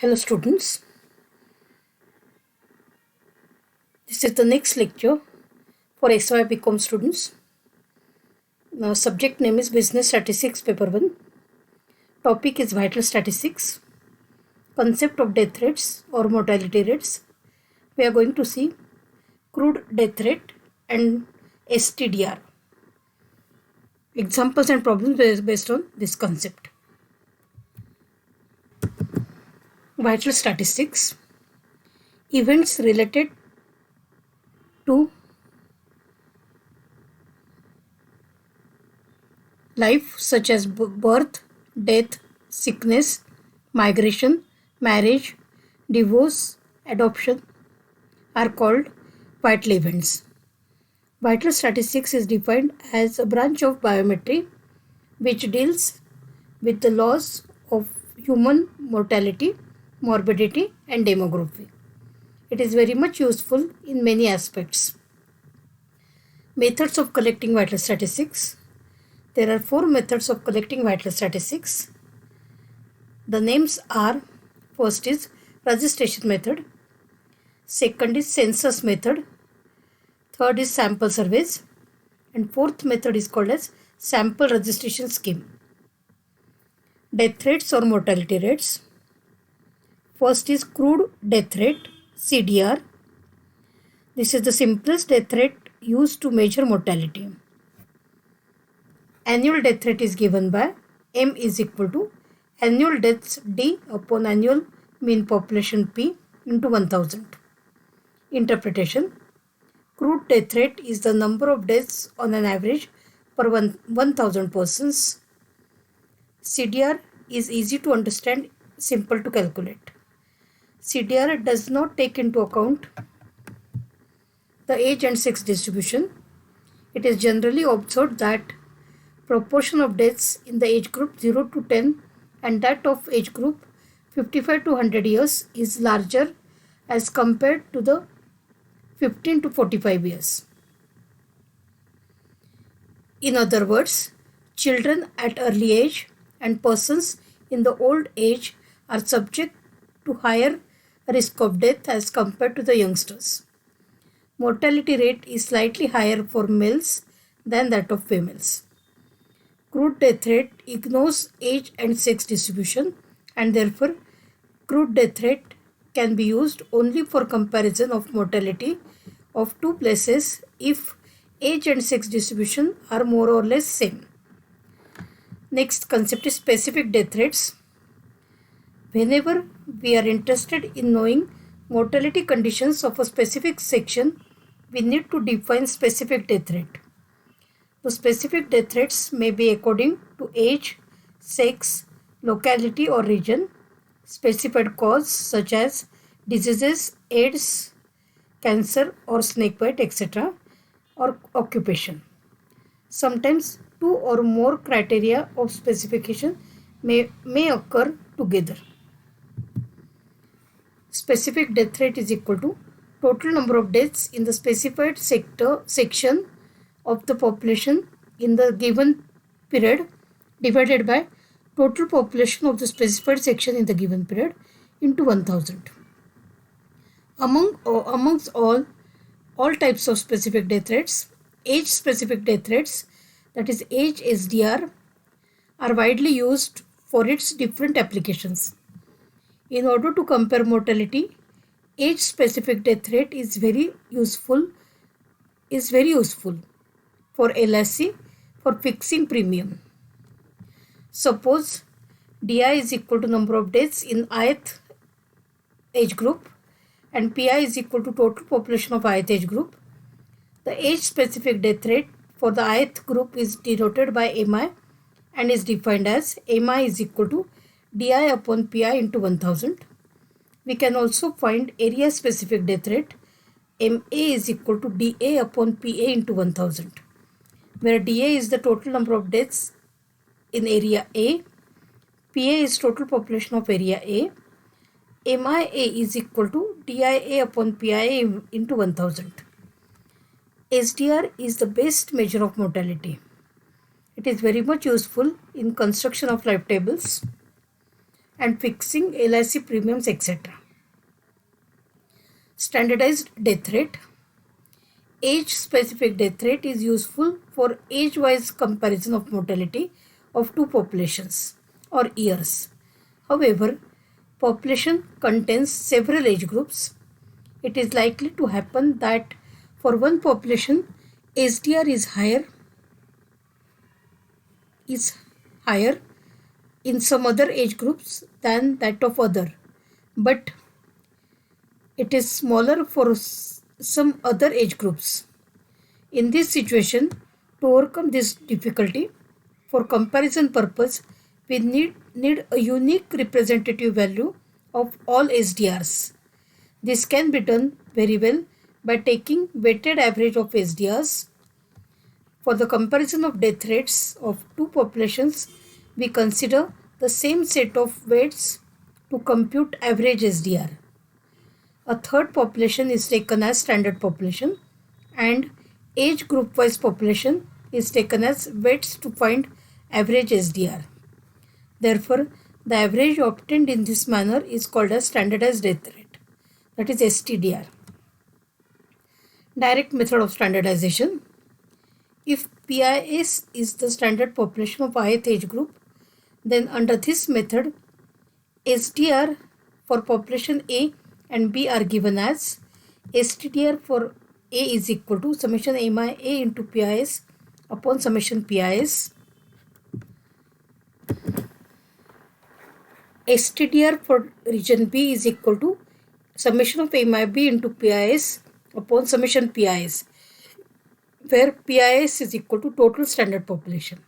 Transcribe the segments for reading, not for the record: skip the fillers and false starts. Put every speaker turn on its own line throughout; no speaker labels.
Hello students, this is the next lecture for XY BCom students. Now subject name is Business Statistics Paper 1. Topic is Vital Statistics. Concept of death rates or mortality rates. We are going to see crude death rate and STDR. Examples and problems based on this concept. Vital Statistics. Events related to life such as birth, death, sickness, migration, marriage, divorce, adoption are called vital events. Vital statistics is defined as a branch of biometry which deals with the laws of human mortality, morbidity, and demography. It is very much useful in many aspects. Methods of collecting vital statistics. There are 4 methods of collecting vital statistics. The names are: first is registration method, second is census method, third is sample surveys, and fourth method is called as sample registration scheme. Death rates or mortality rates. First is crude death rate, CDR. This is the simplest death rate used to measure mortality. Annual death rate is given by M is equal to annual deaths D upon annual mean population P into 1000. Interpretation. Crude death rate is the number of deaths on an average per 1000 persons. CDR is easy to understand, simple to calculate. CDR does not take into account the age and sex distribution. It is generally observed that proportion of deaths in the age group 0 to 10 and that of age group 55 to 100 years is larger as compared to the 15 to 45 years. In other words, children at early age and persons in the old age are subject to higher risk of death as compared to the youngsters. Mortality rate is slightly higher for males than that of females. Crude death rate ignores age and sex distribution, and therefore crude death rate can be used only for comparison of mortality of two places if age and sex distribution are more or less same. Next concept is specific death rates. Whenever we are interested in knowing mortality conditions of a specific section, we need to define specific death rate. The specific death rates may be according to age, sex, locality or region, specified cause such as diseases, AIDS, cancer or snakebite, etc., or occupation. Sometimes two or more criteria of specification may occur together. Specific death rate is equal to total number of deaths in the specified section of the population in the given period divided by total population of the specified section in the given period into 1000. Amongst all types of specific death rates, age specific death rates, that is age SDR, are widely used for its different applications. In order to compare mortality, age specific death rate is very useful for LIC for fixing premium. Suppose DI is equal to number of deaths in ith age group and PI is equal to total population of ith age group. The age specific death rate for the ith group is denoted by MI and is defined as MI is equal to DI upon PI into 1000. We can also find area specific death rate. MA is equal to DA upon PA into 1000, where DA is the total number of deaths in area A, PA is total population of area A, MIA is equal to DIA upon PIA into 1000. SDR is the best measure of mortality. It is very much useful in construction of life tables. and fixing LIC premiums, etc. Standardized death rate. Age-specific death rate is useful for age-wise comparison of mortality of two populations or years. However, population contains several age groups. It is likely to happen that for one population, SDR is higher in some other age groups than that of other, but it is smaller for some other age groups. In this situation, to overcome this difficulty, for comparison purpose, we need a unique representative value of all SDRs. This can be done very well by taking weighted average of SDRs. For the comparison of death rates of two populations, we consider the same set of weights to compute average SDR. A third population is taken as standard population and age group wise population is taken as weights to find average SDR. Therefore, the average obtained in this manner is called as standardized death rate, that is STDR. Direct method of standardization. If PIS is the standard population of ith age group, then under this method, SDR for population A and B are given as STDR for A is equal to summation MI A into PIS upon summation PIS. STDR for region B is equal to summation of MIB into PIS upon summation PIS, where PIS is equal to total standard population.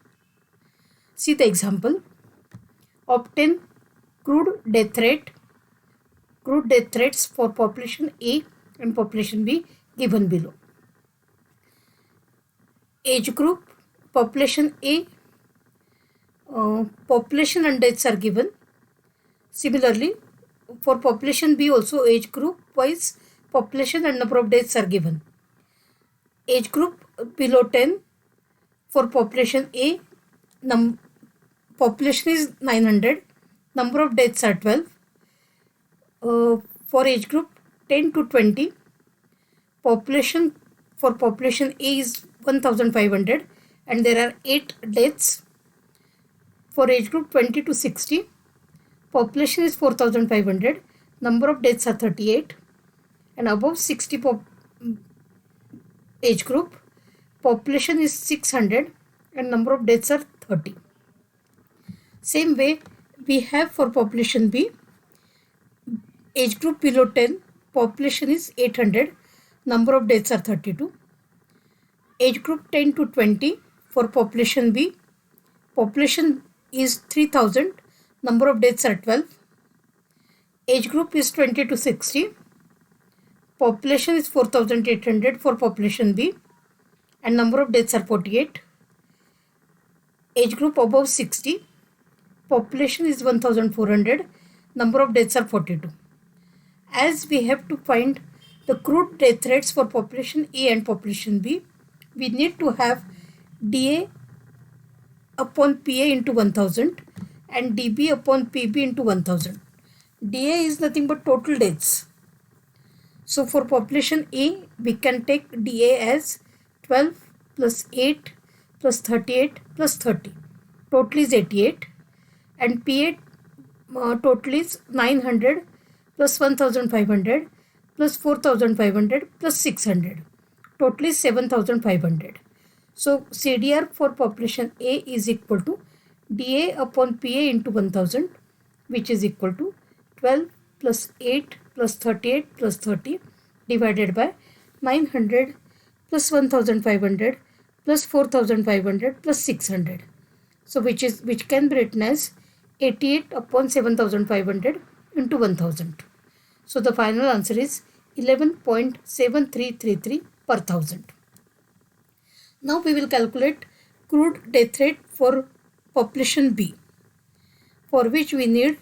See the example. Obtain crude death rates for population A and population B given below. Age group, population A, population and deaths are given. Similarly, for population B also age group wise population and number of deaths are given. Age group below 10 for population A, population is 900, number of deaths are 12. For age group 10 to 20, population for population A is 1500 and there are 8 deaths. For age group 20 to 60, population is 4500, number of deaths are 38, and above 60 age group, population is 600 and number of deaths are 30. Same way we have for population B, age group below 10, population is 800, number of deaths are 32. Age group 10 to 20 for population B, population is 3000, number of deaths are 12. Age group is 20 to 60, population is 4800 for population B and number of deaths are 48. Age group above 60, population is 1400, number of deaths are 42. As we have to find the crude death rates for population A and population B, we need to have DA upon PA into 1000 and DB upon PB into 1000. DA is nothing but total deaths. So for population A, we can take DA as 12 plus 8 plus 38 plus 30. Total is 88 and PA total is 900 plus 1500 plus 4500 plus 600. Total is 7500. So CDR for population A is equal to DA upon PA into 1000, which is equal to 12 plus 8 plus 38 plus 30 divided by 900 plus 1500 plus 4500 plus 600. So which can be written as 88 upon 7500 into 1000. So the final answer is 11.7333 per thousand. Now we will calculate crude death rate for population B, for which we need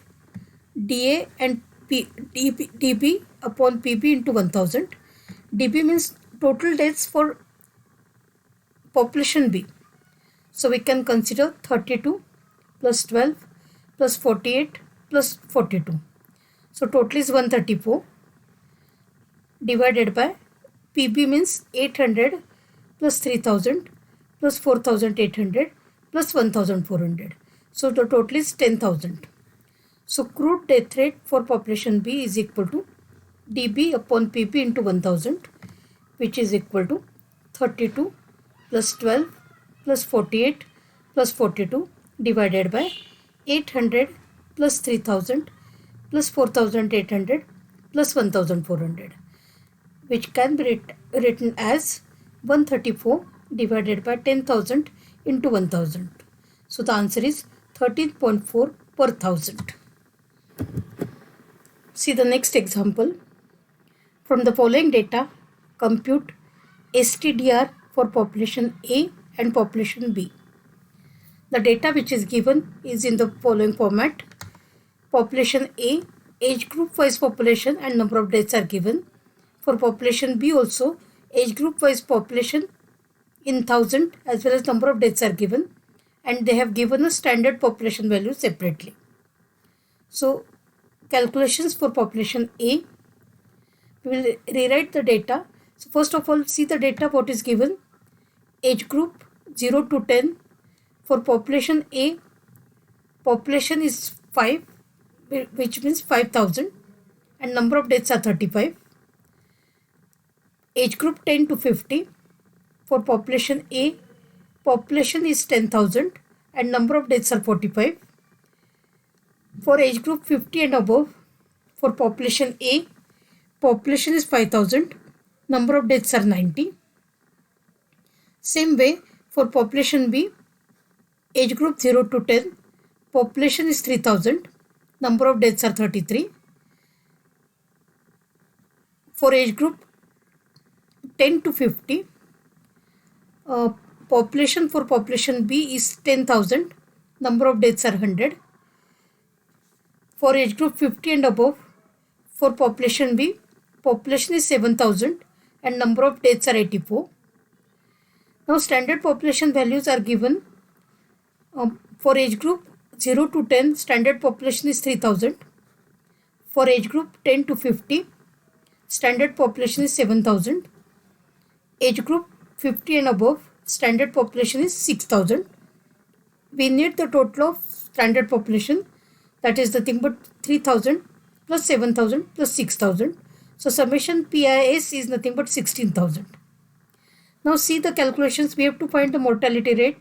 DA and DB upon PB into 1000. DB means total deaths for population B. So we can consider 32 plus 12 plus 48 plus 42. So total is 134 divided by PB means 800 plus 3000 plus 4800 plus 1400. So the total is 10,000. So crude death rate for population B is equal to dB upon PB into 1000, which is equal to 32 plus 12 plus 48 plus 42 divided by 800 plus 3000 plus 4800 plus 1400, which can be written as 134 divided by 10,000 into 1000. So the answer is 13.4 per thousand. See the next example. From the following data, compute STDR for population A and population B. The data which is given is in the following format. Population A, age group wise population and number of deaths are given. For population B also, age group wise population in 1000 as well as number of deaths are given, and they have given a standard population value separately. So calculations for population A, we will rewrite the data. So first of all, see the data what is given. Age group 0 to 10. For population A, population is 5, which means 5000, and number of deaths are 35. Age group 10 to 50. For population A, population is 10,000 and number of deaths are 45. For age group 50 and above, for population A, population is 5000, number of deaths are 90. Same way for population B, age group 0 to 10, population is 3000, number of deaths are 33. For age group 10 to 50, population for population B is 10,000, number of deaths are 100. For age group 50 and above, for population B, population is 7,000 and number of deaths are 84. Now standard population values are given. For age group 0 to 10, standard population is 3,000. For age group 10 to 50, standard population is 7,000. Age group 50 and above, standard population is 6,000. We need the total of standard population, that is nothing but 3,000 plus 7,000 plus 6,000. So summation PIS is nothing but 16,000. Now see the calculations. We have to find the mortality rate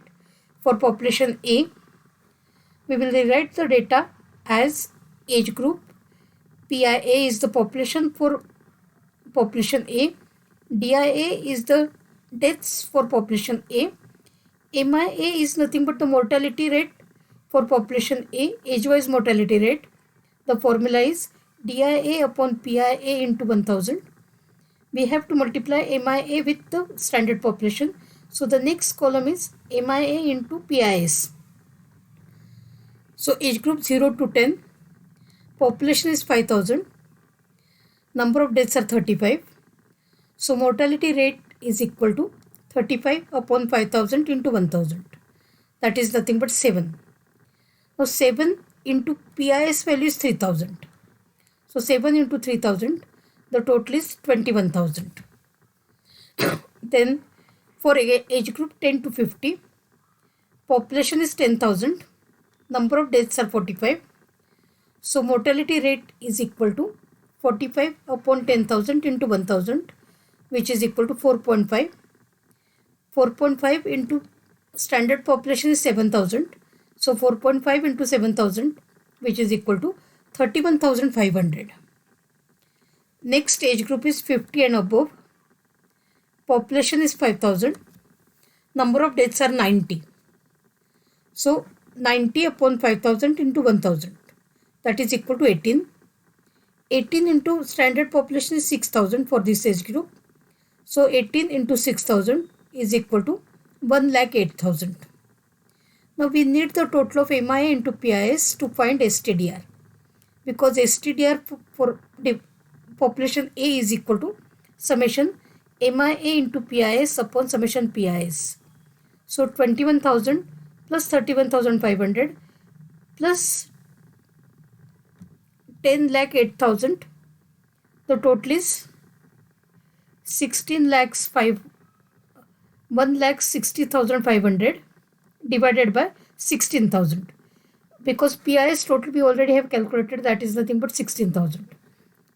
for population A. We will rewrite the data as age group. PIA is the population for population A. DIA is the deaths for population A. MIA is nothing but the mortality rate for population A, age-wise mortality rate. The formula is DIA upon PIA into 1000. We have to multiply MIA with the standard population. So the next column is MIA into PIS. So age group 0 to 10, population is 5000, number of deaths are 35. So mortality rate is equal to 35 upon 5000 into 1000. That is nothing but 7. Now 7 into PIS value is 3000. So 7 into 3000, the total is 21,000. Then for age group 10 to 50, population is 10,000, number of deaths are 45. So mortality rate is equal to 45 upon 10,000 into 1000, which is equal to 4.5. 4.5 into standard population is 7,000. So 4.5 into 7,000, which is equal to 31,500. Next age group is 50 and above. Population is 5,000. Number of deaths are 90. So 90 upon 5,000 into 1000. That is equal to 18. 18 into standard population is 6,000 for this age group. So 18 into 6,000 is equal to 1,08,000. Now we need the total of MIA into PIS to find STDR, because STDR for the population A is equal to summation MIA into PIS upon summation PIS. So 21,000 plus 31,500 plus 10 lakh 8,000. The total is 16 lakhs 1,60,500 divided by 16,000. Because PIS total we already have calculated, that is nothing but 16,000.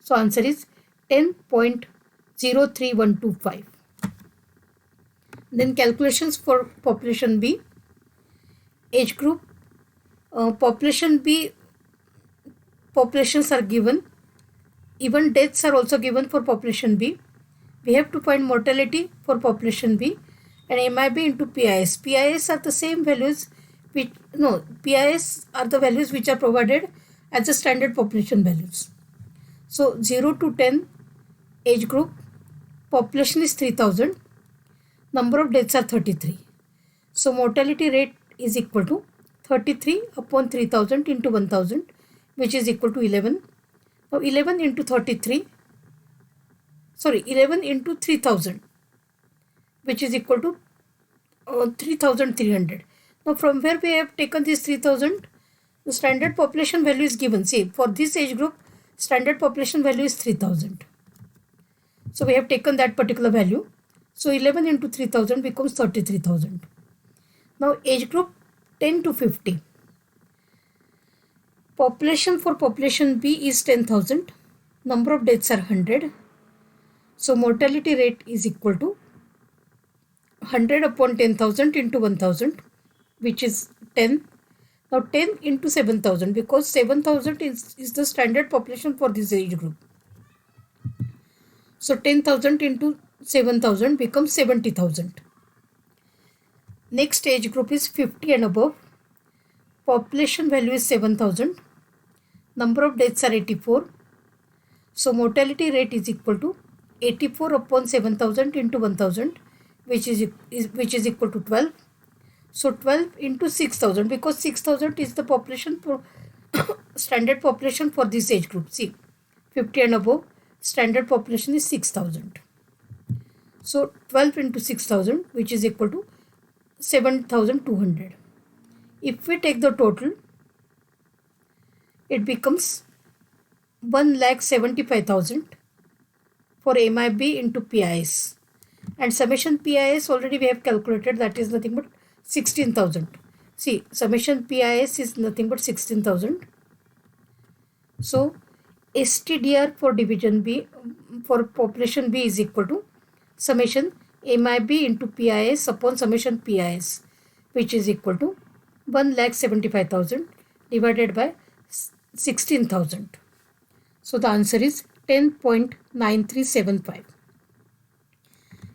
So answer is 10.03125. Then calculations for population B. Age group. Population B populations are given. Even deaths are also given for population B. We have to find mortality for population B and MIB into PIS. PIS are the same values PIS are the values which are provided as the standard population values. So 0 to 10 age group, population is 3000, number of deaths are 33. So mortality rate is equal to 33 upon 3000 into 1000, which is equal to 11. Now 11 into 3000, which is equal to 3300. Now from where we have taken this 3000, the standard population value is given. See, for this age group, standard population value is 3000. So we have taken that particular value. So 11 into 3000 becomes 33,000. Now age group 10 to 50. Population for population B is 10,000. Number of deaths are 100. So mortality rate is equal to 100 upon 10,000 into 1000, which is 10. Now 10 into 7,000, because 7,000 is the standard population for this age group. So 10,000 into 7,000 becomes 70,000. Next age group is 50 and above. Population value is 7,000. Number of deaths are 84. So mortality rate is equal to 84 upon 7,000 into 1,000, which is equal to 12. So 12 into 6,000, because 6,000 is the population for standard population for this age group. See, 50 and above, standard population is 6,000. So 12 into 6,000, which is equal to 7,200. If we take the total, it becomes 1,75,000 for MIB into PIS. And summation PIS already we have calculated, that is nothing but 16,000. See, summation PIS is nothing but 16,000. So STDR for division B, for population B, is equal to summation MIB into PIS upon summation PIS, which is equal to 1,75,000 divided by 16,000. So the answer is 10.9375.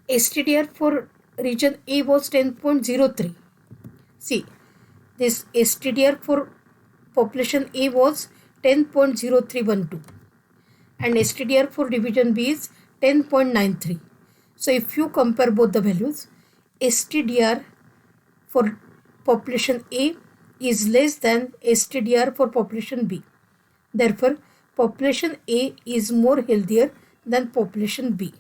STDR for region A was 10.03. See, this STDR for population A was 10.0312 and STDR for division B is 10.93. So if you compare both the values, STDR for population A is less than STDR for population B. Therefore, population A is more healthier than population B.